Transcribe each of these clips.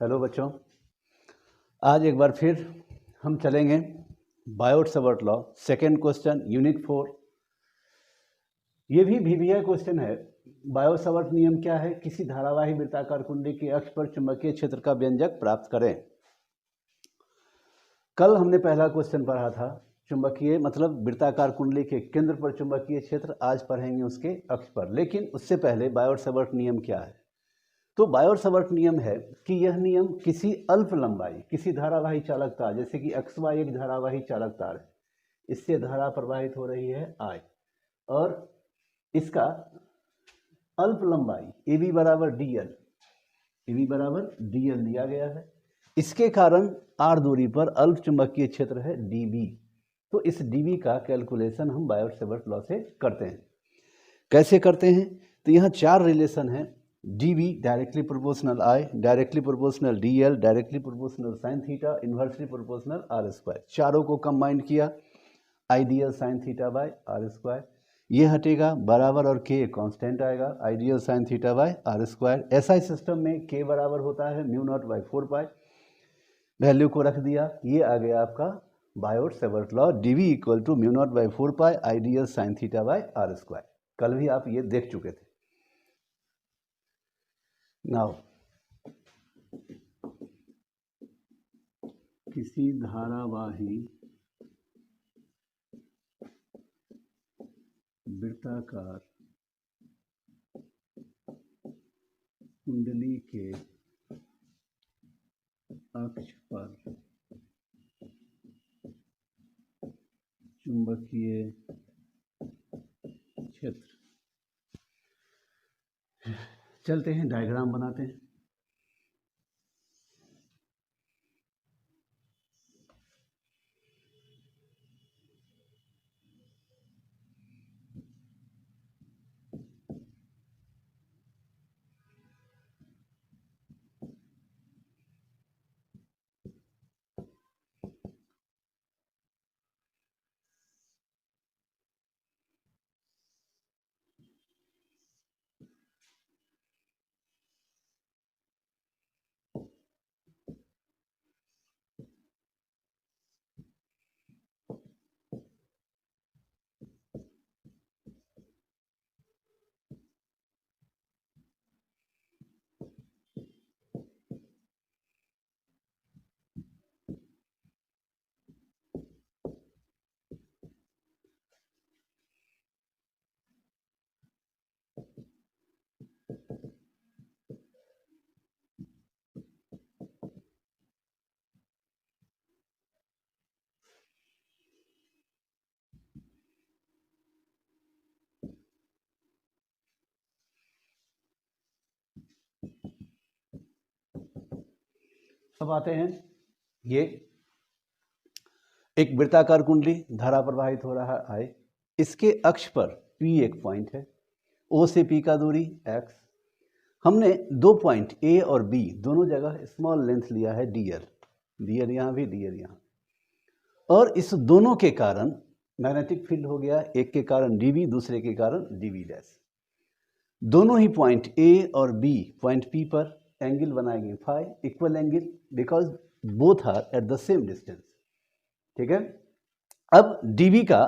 Hello बच्चों, आज एक बार फिर हम चलेंगे Biot-Savart law, second question, unit 4। ये भी वीवीआई क्वेश्चन है। बायोट-सावर्ट नियम क्या है? किसी धारावाही वृत्ताकार कुंडली के अक्ष पर चुंबकीय क्षेत्र का व्यंजक प्राप्त करें। कल हमने पहला क्वेश्चन पढ़ा था, चुंबकीय मतलब वृत्ताकार कुंडली के केंद्र पर चुंबकीय क्षेत्र। आज पढ़ेंगे उसके अक्ष पर, लेकिन उससे पहले बायोट-सावर्ट नियम क्या है। तो बायोट-सावर्ट नियम है कि यह नियम किसी अल्प लंबाई, किसी धारावाही चालक तार, जैसे कि XY एक धारावाही चालक तार है, इससे धारा प्रवाहित हो रही है I, और इसका अल्प लंबाई AB बराबर DL दिया गया है। इसके कारण R दूरी पर अल्प चुंबकीय क्षेत्र है DB। तो इस DB का कैलकुलेशन हम बायोट-सावर्ट लॉ से करते हैं। कैसे करते हैं? तो यहाँ चार रिलेशन हैं। DB directly proportional I, directly proportional DL, directly proportional sine theta, inversely proportional R²। चारों को कंबाइन किया, ideal sine theta by R²। ये हटेगा बराबर, और K कांस्टेंट आएगा, ideal sine theta by R²। ऐसा सिस्टम में K बराबर होता है μ0/4π। वैल्यू को रख दिया, ये आ गया आपका Biot Savart law. DB = μ0/4π I D L sine theta by R²। कल भी आप ये देख चुके थे। नाउ किसी धारावाही वृत्ताकार कुंडली के अक्ष पर चुंबकीय क्षेत्र। चलते हैं, डायग्राम बनाते हैं। अब आते हैं, ये एक वृत्ताकार कुंडली, धारा प्रवाहित हो रहा है I। इसके अक्ष पर P एक पॉइंट है, O से P का दूरी x। हमने दो पॉइंट A और B दोनों जगह स्मॉल लेंथ लिया है DL यहाँ भी, DL यहाँ, और इस दोनों के कारण मैग्नेटिक फील्ड हो गया, एक के कारण DB, दूसरे के कारण DB'। दोनों ही पॉइंट A और B पॉइंट P पर एंगल बनाएंगे phi, equal angle, because both are at the same distance. ठीक है। अब DB का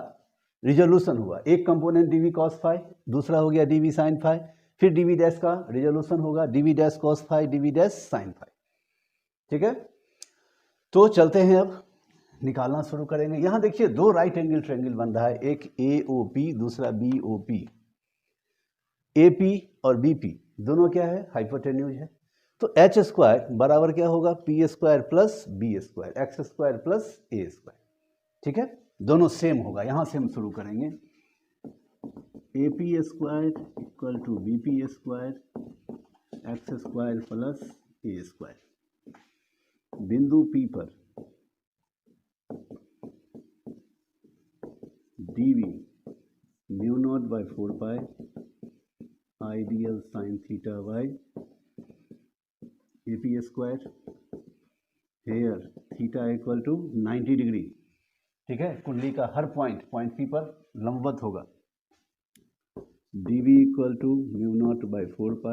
रिजोल्यूशन हुआ, एक कंपोनेंट DB cos फाई, दूसरा हो गया DB sin फाई, फिर DB' का रिजोल्यूशन होगा DB' cos phi, DB' sin phi. ठीक है। तो चलते हैं, अब निकालना शुरू करेंगे। यहाँ देखिए, दो राइट एंगल ट्रायंगल बन रहा है, एक AOP, दूसरा BOP। AP और BP दोनों क्या है? हाइपोटेन्यूज है। तो H² बराबर क्या होगा? P² plus B², X² plus A²। ठीक है, दोनों सेम होगा। यहाँ से हम शुरू करेंगे, AP² = BP², X² plus A²। बिंदु P पर DB μ0/4π I D L sine theta by AP²। Here theta = 90 degree. ठीक है, कुंडली का हर पॉइंट P पर लंबवत होगा। DB = μ0/4π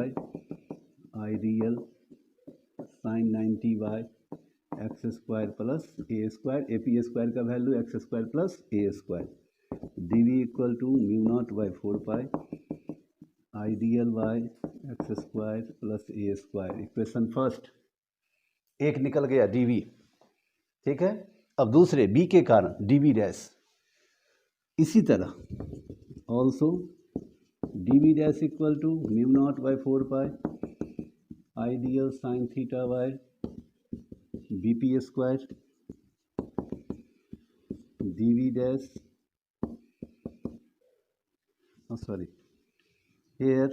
I D L sine 90y X square plus A square, A P square का value X square plus A square, D we equal to mu naught by 4 pi I D L by X square plus A square. Equation first एक निकल गया D we, ठीक है। अब दूसरे B के कारण डी वी डैश, इसी तरह also d v dash equal to mu naught by 4 pi I D l sine theta by b p square, D v dash sorry here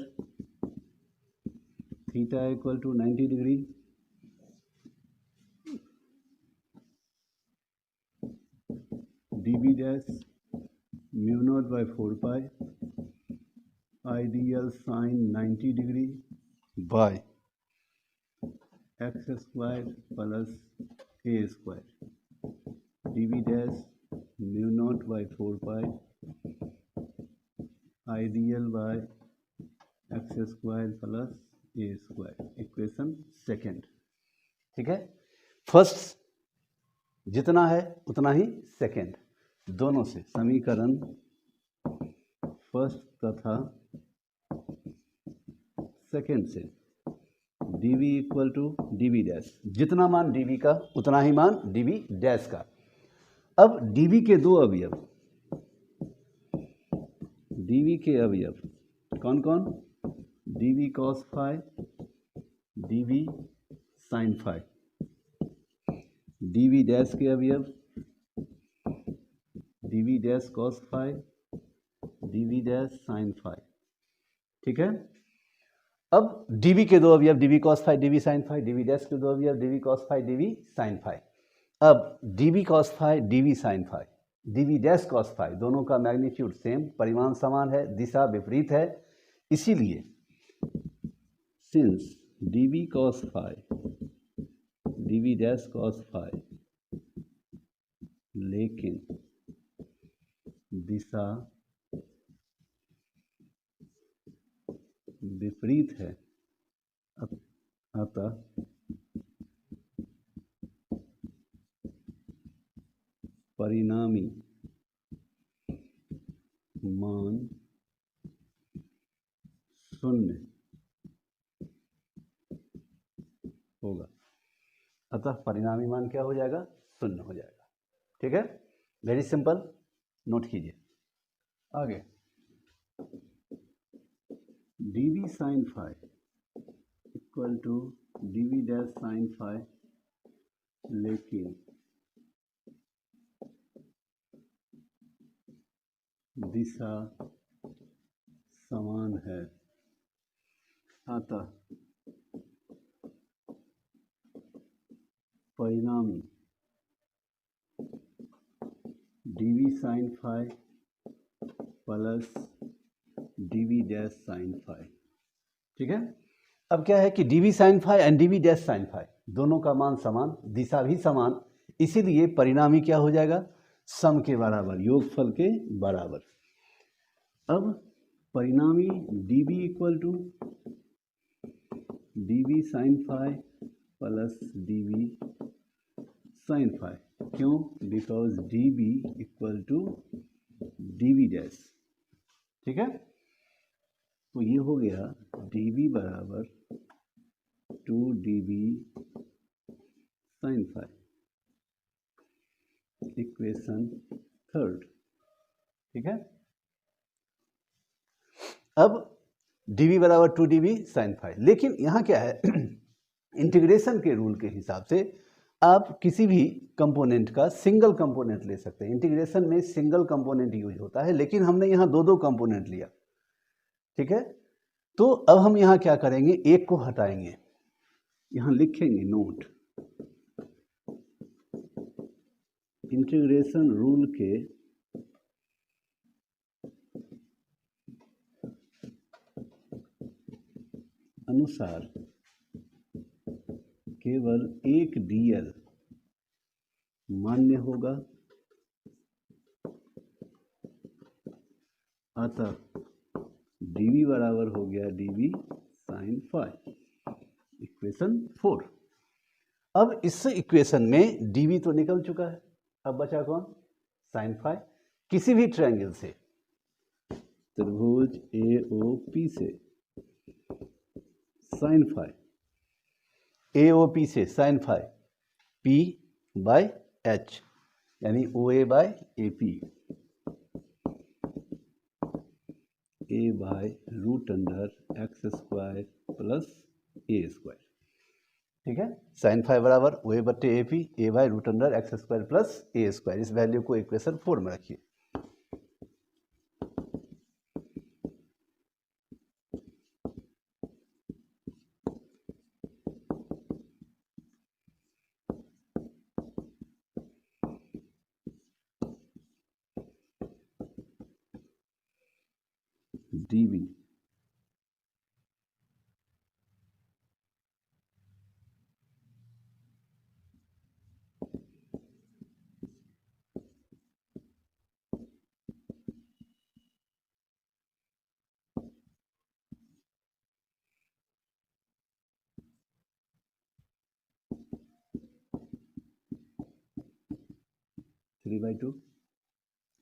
theta equal to 90 degree dv dash mu naught by 4 pi ideal sine 90 degree by x square plus a square dv dash mu naught by 4 pi ideal by x square plus A square. Equation second, ठीक है। First जितना है उतना ही second, दोनों से समीकरण first तथा second से d we equal to d v dash, जितना मान डी वी का उतना ही मान डी वी डैश का। अब डी वी के दो अवयव, dv के अवयव कौन कौन, dv cos phi, dv sin phi, dv dash के अवयव dv dash cos phi, dv dash sin phi, ठीक है। अब dv के दो अवयव dv cos phi, dv sin phi, dv dash के दो अवयव dv cos phi, dv sin phi. अब dv cos phi, dv sin phi, dv dash cos phi, दोनों का मैग्नीट्यूड सेम, परिमाण समान है, दिशा विपरीत है, इसीलिए since dv cos phi dv dash cos phi लेकिन दिशा विपरीत है, अतः परिणामी मान शून्य होगा, अतः परिणामी मान क्या हो जाएगा, शून्य हो जाएगा, ठीक है। वेरी सिंपल, नोट कीजिए आगे। dv sin phi equal to dv dash sin phi, लेकिन दिशा समान है, अतः परिणामी dv sin phi plus dv dash sin phi, ठीक है। अब क्या है कि dv sin phi and dv dash sin phi दोनों का मान समान, दिशा भी समान, इसीलिए परिणामी क्या हो जाएगा, सम के बराबर, योगफल के बराबर। अब परिणामी dv equal to dv sin phi plus dv sin phi, क्यों, because dv equal to dv dash, ठीक है। तो ये हो गया dv बराबर 2dv sin phi, equation third, ठीक है। अब dv बराबर 2dv sin फाई, लेकिन यहाँ क्या है इंटीग्रेशन के रूल के हिसाब से आप किसी भी कंपोनेंट का सिंगल कंपोनेंट ले सकते हैं। इंटीग्रेशन में सिंगल कंपोनेंट यूज होता है, लेकिन हमने यहाँ दो दो कंपोनेंट लिया, ठीक है। तो अब हम यहाँ क्या करेंगे, एक को हटाएंगे, यहाँ लिखेंगे नोट, इंटीग्रेशन रूल के अनुसार केवल एक dl मान्य होगा, अतः dv बराबर हो गया dv sin फाई, इक्वेशन 4, अब इस इक्वेशन में dv तो निकल चुका है, अब बचा कौन, साइन फाई। किसी भी ट्रायंगल से, त्रिभुज AOP से साइन फाई, AOP से sine phi P by H यानी OA by AP, A by root under x square plus A square. ठीक है, साइन फाई बराबर OA बट्टे AP, A by root under x square plus A square. इस value को equation 4 में रखिए। dv three by two,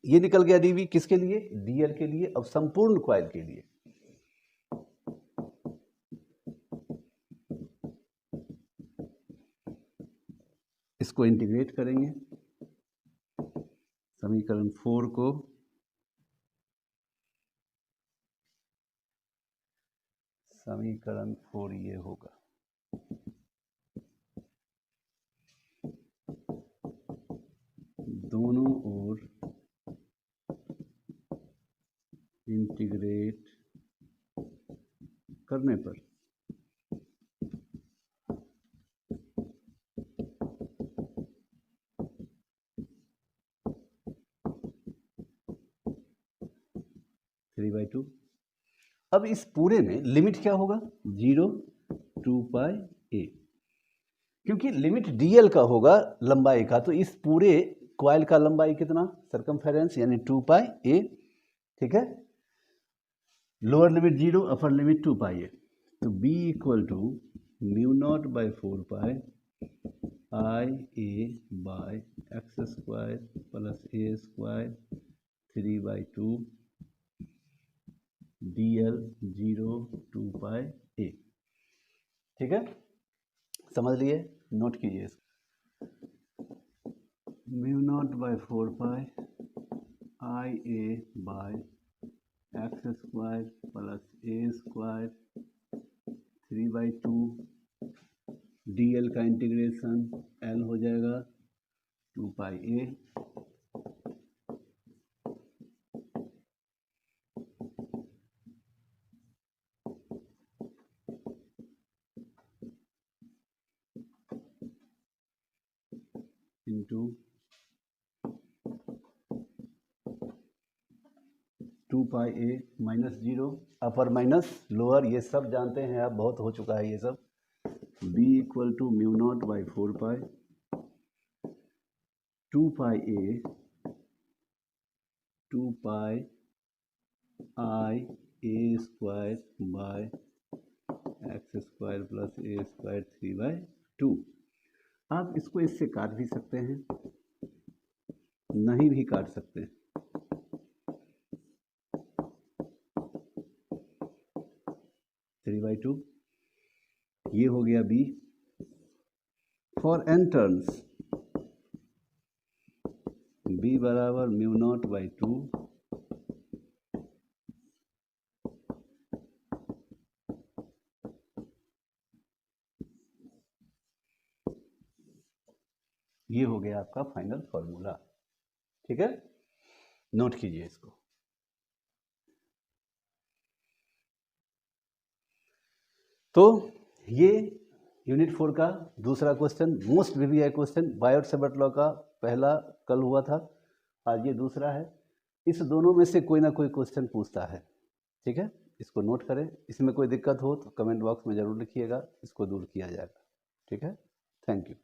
ये निकल गया dv किसके लिए, dl के लिए। अब संपूर्ण कॉइल के लिए इसको इंटीग्रेट करेंगे, समीकरण 4 को समीकरण 4 ये होगा, दोनों ओर इंटीग्रेट करने पर थ्री बाई टू। अब इस पूरे में लिमिट क्या होगा, 0 2 पाई a, क्योंकि लिमिट dl का होगा लंबाई का, तो इस पूरे कॉइल का लंबाई कितना, सरकमफेरेंस यानी 2 पाई a। ठीक है, lower limit 0, upper limit 2 pi a, तो b equal to mu naught by 4 pi I a by x square plus A square 3 by 2 dl 0 2 pi a। ठीक है, समझ लिए, नोट कीजिए। Mu naught by 4 pi I a by x square plus A square 3 by 2 dl का integration l हो जाएगा 2 पाई a into 2 pi a minus 0, upper minus lower, ये सब जानते हैं आप, बहुत हो चुका है ये सब। b equal to mu naught by 4 pi 2 pi a 2 pi I a square by x square plus A square 3 by 2। आप इसको इससे काट भी सकते हैं, नहीं भी काट सकते हैं। 3 बाई 2 ये हो गया b। For n turns b बराबर म्यू नॉट बाई 2 ये हो गया आपका फाइनल फॉर्मूला। ठीक है, नोट कीजिए इसको। तो ये यूनिट 4 का दूसरा question, most VVI question, Biot-Savart law का पहला कल हुआ था, आज ये दूसरा है। इस दोनों में से कोई ना कोई क्वेश्चन पूछता है। ठीक है, इसको नोट करें, इसमें कोई दिक्कत हो तो कमेंट बॉक्स में ज़रूर लिखिएगा, इसको दूर किया जाएगा। ठीक है, थैंक यू।